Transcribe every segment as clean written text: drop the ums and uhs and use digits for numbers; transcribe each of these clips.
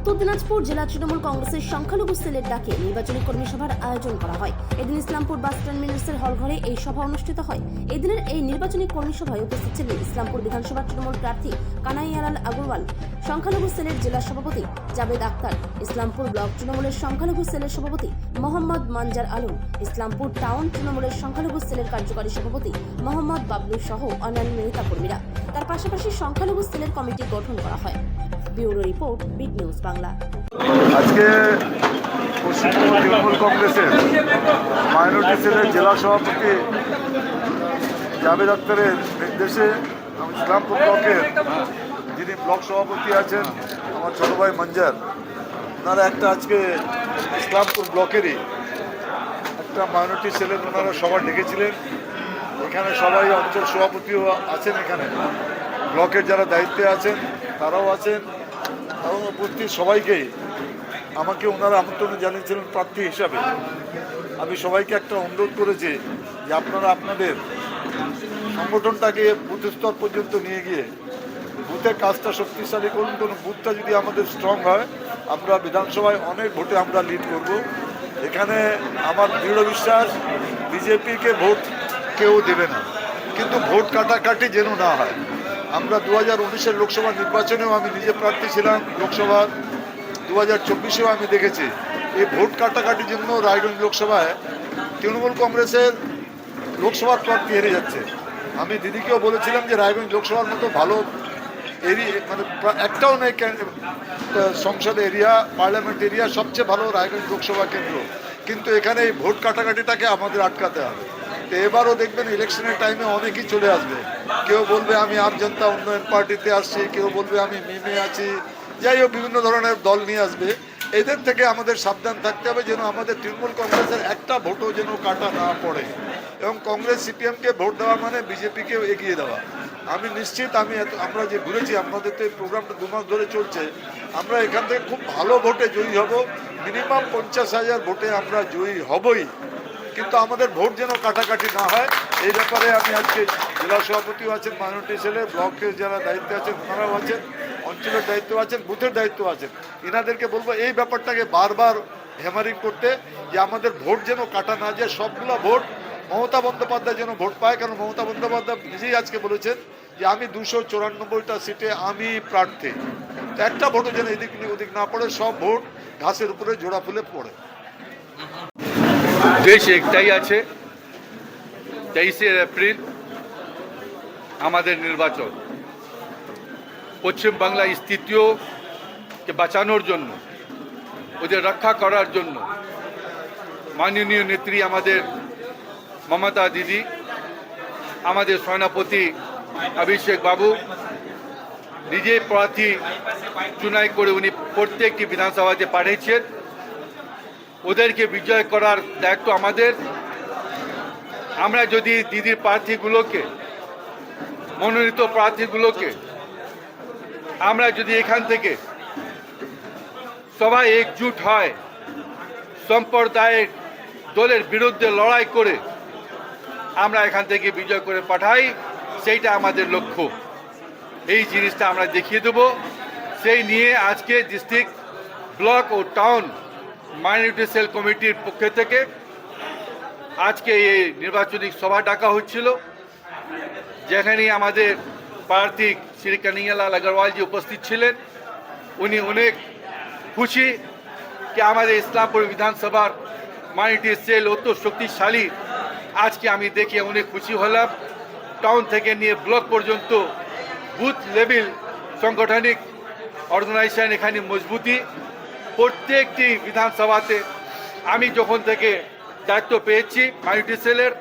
উত্তর দিনাজপুর জেলা তৃণমূল কংগ্রেসের সংখ্যালঘু সেলের ডাকে নির্বাচনী কর্মী সভার আয়োজন করা হয়। এদিন ইসলামপুর বাস টার্মিনাসের হলঘরে এই সভা অনুষ্ঠিত হয়। এদিনের এই নির্বাচনী কর্মী সভায় উপস্থিত ছিলেন ইসলামপুর বিধানসভার তৃণমূল প্রার্থী কানাইয়ালাল আগরওয়াল, সংখ্যালঘু সেলের জেলা সভাপতি জাবেদ আক্তার, ইসলামপুর ব্লক তৃণমূলের সংখ্যালঘু সেলের সভাপতি মোহাম্মদ মানজার আলম, ইসলামপুর টাউন তৃণমূলের সংখ্যালঘু সেলের কার্যকারী সভাপতি মোহাম্মদ বাবলু সহ অন্যান্য নেতা কর্মীরা। তার পাশাপাশি সংখ্যালঘু সেলের কমিটি গঠন করা হয়। Bureau report, big news Bangla. আজকে পশ্চিমবঙ্গ তৃণমূল কংগ্রেসের মাইনরিটি সেলের জেলা সভাপতি জাবেদ আক্তারের নির্দেশে আমি ইসলামপুর ব্লকের যিনি ব্লক সভাপতি আছেন আমার ছোট ভাই মঞ্জার, ওনারা একটা আজকে ইসলামপুর ব্লকেরই একটা মাইনরিটি সেলের ওনারা সভা ডেকেছিলেন। এখানে সবাই অঞ্চল সভাপতিও আছেন, এখানে ব্লকের যারা দায়িত্বে আছেন তারাও আছেন এবং উপস্থিত সবাইকেই আমাকে ওনারা আমন্ত্রণ জানিয়েছিলেন প্রার্থী হিসাবে। আমি সবাইকে একটা অনুরোধ করেছি যে আপনারা আপনাদের সংগঠনটাকে বুথ স্তর পর্যন্ত নিয়ে গিয়ে বুথের কাজটা শক্তিশালী করুন। কোনো বুথটা যদি আমাদের স্ট্রং হয় আমরা বিধানসভায় অনেক ভোটে আমরা লিড করব। এখানে আমার দৃঢ় বিশ্বাস বিজেপিকে ভোট কেউ দেবে না, কিন্তু ভোট কাটাকাটি যেন না হয়। আমরা 2019-এর লোকসভা নির্বাচনেও আমি নিজে প্রার্থী ছিলাম, লোকসভার 2024-এও আমি দেখেছি এই ভোট কাটাকাটির জন্য রায়গঞ্জ লোকসভায় তৃণমূল কংগ্রেসের লোকসভার প্রার্থী হেরে যাচ্ছে। আমি দিদিকেও বলেছিলাম যে রায়গঞ্জ লোকসভার মতো ভালো এরিয়া মানে একটাও নেই সংসদ এরিয়া, পার্লামেন্ট এরিয়া, সবচেয়ে ভালো রায়গঞ্জ লোকসভা কেন্দ্র, কিন্তু এখানে এই ভোট কাটাকাটিটাকে আমাদের আটকাতে হবে। তো এবারও দেখবেন ইলেকশনের টাইমে অনেকেই চলে আসবে, কেউ বলবে আমি আম জনতা উন্নয়ন পার্টিতে আসছি, কেউ বলবে আমি মিমে আছি, যাই হোক বিভিন্ন ধরনের দল নিয়ে আসবে। এদের থেকে আমাদের সাবধান থাকতে হবে যেন আমাদের তৃণমূল কংগ্রেসের একটা ভোটও যেন কাটা না পড়ে, এবং কংগ্রেস সিপিএমকে ভোট দেওয়া মানে বিজেপিকেও এগিয়ে দেওয়া। আমি নিশ্চিত আমরা যে ঘুরেছি, আমাদের তো এই প্রোগ্রামটা 2 মাস ধরে চলছে, আমরা এখান থেকে খুব ভালো ভোটে জয়ী হব, মিনিমাম 50,000 ভোটে আমরা জয়ী হবই, কিন্তু আমাদের ভোট যেন কাটাকাটি না হয় এই ব্যাপারে আমি আজকে জেলা সভাপতিও আছেন, মাইনরিটি সেলে ব্লকের যারা দায়িত্বে আছেন ওনারাও আছেন, অঞ্চলের দায়িত্ব আছেন, বুথের দায়িত্ব আছেন, এনাদেরকে বলবো এই ব্যাপারটাকে বারবার হ্যামারিং করতে, যে আমাদের ভোট যেন কাটা না যায়। সবগুলো ভোট মমতা বন্দ্যোপাধ্যায় যেন ভোট পায়, কারণ মমতা বন্দ্যোপাধ্যায় নিজেই আজকে বলেছেন যে আমি 294টা সিটে আমি প্রার্থী, তো একটা ভোটও যেন এদিক ওদিক না পড়ে, সব ভোট ঘাসের উপরে জোড়া ফুলে পড়ে। দেশ একটাই আছে, 23শে এপ্রিল আমাদের নির্বাচন। পশ্চিমবাংলার স্থিতিকে বাঁচানোর জন্য, ওদের রক্ষা করার জন্য মাননীয় নেত্রী আমাদের মমতা দিদি, আমাদের সেনাপতি অভিষেক বাবু নিজে প্রার্থী চুনাই করে উনি প্রত্যেকটি বিধানসভাতে পাঠিয়েছেন। ওদেরকে বিজয় করার দায়িত্ব আমাদের। আমরা যদি দিদির প্রার্থীগুলোকে, মনোনীত প্রার্থীগুলোকে আমরা যদি এখান থেকে সবাই একজুট হয়, সাম্প্রদায়িক দলের বিরুদ্ধে লড়াই করে আমরা এখান থেকে বিজয় করে পাঠাই, সেইটা আমাদের লক্ষ্য। এই জিনিসটা আমরা দেখিয়ে দেব। সেই নিয়ে আজকে ডিস্ট্রিক্ট, ব্লক ও টাউন মাইনরিটি সেল কমিটির পক্ষ থেকে আজকে এই নির্বাচনী সভা ডাকা হচ্ছিল, যেখানে আমাদের প্রার্থী শ্রী কানাইয়ালাল আগরওয়ালজি উপস্থিত ছিলেন। উনি অনেক খুশি যে আমাদের ইসলামপুর বিধানসভার মাইনরিটি সেল অত শক্তিশালী। আজকে আমি দেখে অনেক খুশি হলাম। টাউন থেকে নিয়ে ব্লক পর্যন্ত বুথ লেভেল সাংগঠনিক অর্গানাইজেশন এখানে মজবুতি। প্রত্যেকটি বিধানসভাতে আমি যখন থেকে দায়িত্ব পেয়েছি মাইনরিটি সেলের,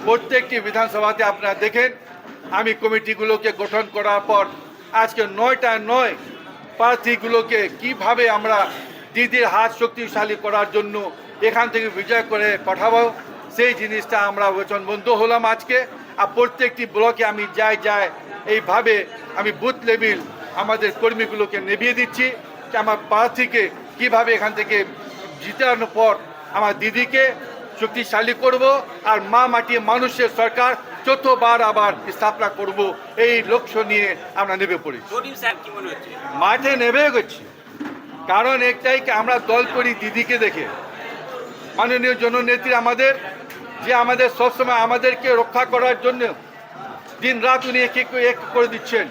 প্রত্যেকটি বিধানসভাতে আপনারা দেখেন আমি কমিটিগুলোকে গঠন করার পর আজকে 9টা প্রার্থীগুলোকে কিভাবে আমরা দিদির হাত শক্তিশালী করার জন্য এখান থেকে বিজয় করে পাঠাবো, সেই জিনিসটা আমরা বচনবদ্ধ হলাম আজকে। আর প্রত্যেকটি ব্লকে আমি যাই এইভাবে আমি বুথ লেভেল আমাদের কর্মীগুলোকে নেভিয়ে দিচ্ছি যে আমার প্রার্থীকে কিভাবে এখান থেকে জিতানোর পর আমার দিদিকে শক্তিশালী করব, আর মা মাটি মানুষের সরকার চতুর্থবার আবার স্থাপনা করব, এই লক্ষ্য নিয়ে আমরা নেমে পড়ি। মাঠে নেমে গেছি। কারণ একটাই কি আমরা দল করি দিদিকে দেখে। মাননীয় জননেত্রী আমাদের যে আমাদের সবসময় আমাদেরকে রক্ষা করার জন্য দিন রাত উনি এক এক করে দিচ্ছেন।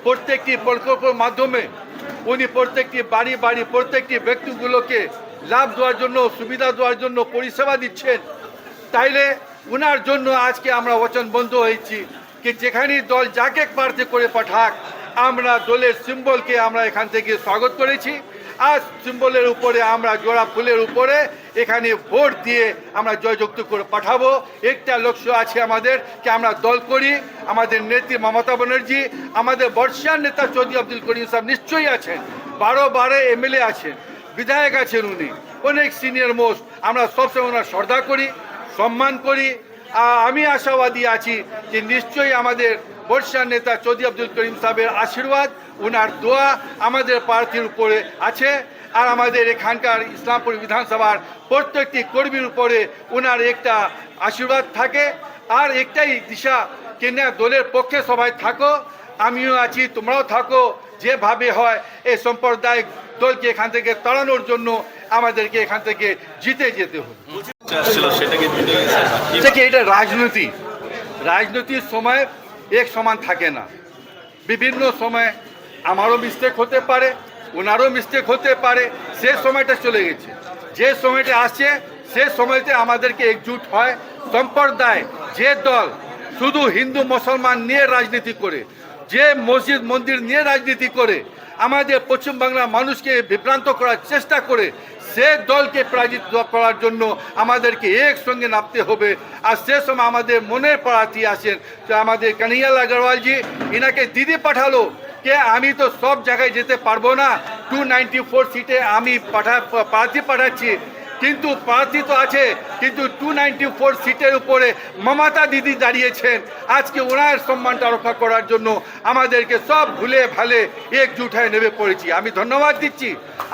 প্রত্যেকটি প্রকল্পের মাধ্যমে উনি প্রত্যেকটি বাড়ি বাড়ি প্রত্যেকটি ব্যক্তিগুলোকে লাভ দেওয়ার জন্য সুবিধা দেওয়ার জন্য পরিষেবা দিচ্ছেন। তাইলে উনার জন্য আজকে আমরা বচনবদ্ধ হয়েছি কি যেখানেই দল যাকে প্রার্থী করে পাঠাক আমরা দলের সিম্বলকে আমরা এখান থেকে স্বাগত করেছি। আর সিম্বলের উপরে আমরা জোড়া ফুলের উপরে এখানে ভোট দিয়ে আমরা জয়যুক্ত করে পাঠাবো। একটা লক্ষ্য আছে আমাদের কি আমরা দল করি। আমাদের নেত্রী মমতা ব্যানার্জি, আমাদের বর্ষিয়ান নেতা চৌধুরী আব্দুল করিম সাহেব নিশ্চয়ই আছেন, 12 এমএলএ আছেন, বিধায়ক আছেন, উনি অনেক সিনিয়র মোস্ট। আমরা সবসময় ওনার শ্রদ্ধা করি, সম্মান করি। আমি আশাবাদী আছি যে নিশ্চয়ই আমাদের বর্ষিয়ান নেতা চৌধুরী আব্দুল করিম সাহেবের আশীর্বাদ, ওনার দোয়া আমাদের প্রার্থীর উপরে আছে। আর আমাদের এখানকার ইসলামপুর বিধানসভার প্রত্যেকটি কর্মীর উপরে ওনার একটা আশীর্বাদ থাকে। আর একটাই দিশা কেনা দলের পক্ষে সবাই থাকো, আমিও আছি, তোমরাও থাকো। যেভাবে হয় এই সাম্প্রদায়িক দলকে এখান থেকে তাড়ানোর জন্য আমাদেরকে এখান থেকে জিতে যেতে হবে। দেখি এটা রাজনীতির সময় এক সমান থাকে না। বিভিন্ন সময় আমারও মিস্টেক হতে পারে, ওনারও মিস্টেক হতে পারে। সে সময়টা চলে গেছে, যে সময়টা আসছে সে সময়তে আমাদেরকে একজুট হয়। সম্প্রদায় যে দল শুধু হিন্দু মুসলমান নিয়ে রাজনীতি করে, যে মসজিদ মন্দির নিয়ে রাজনীতি করে, আমাদের পশ্চিমবাংলার মানুষকে বিভ্রান্ত করার চেষ্টা করে, সে দলকে পরাজিত করার জন্য আমাদেরকে একসঙ্গে নামতে হবে। আর সে সময় আমাদের মনের প্রার্থী আসেন তো আমাদের কানহাইয়ালাল আগরওয়ালজি, ইনাকে দিদি পাঠালো কে আমি তো সব জায়গায় যেতে পারবো না, 294 সিটে আমি প্রার্থী পাঠাচ্ছি। কিন্তু প্রার্থী তো আছে, কিন্তু 294 সিটের উপরে মমতা দিদি দাঁড়িয়েছেন। আজকে ওনার সম্মানটা রক্ষা করার জন্য আমাদেরকে সব ভুলে ভালে একজুট হয়ে নেমে পড়েছি। আমি ধন্যবাদ দিচ্ছি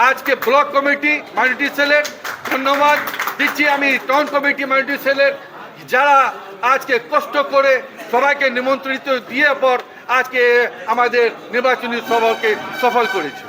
আজকে ব্লক কমিটি মাইনরিটি সেলের, ধন্যবাদ দিচ্ছি আমি টাউন কমিটি মাইনরিটি সেলের, যারা আজকে কষ্ট করে সবাইকে নিমন্ত্রিত দিয়ে পর আজকে আমাদের নির্বাচনী সভাকে সফল করেছে।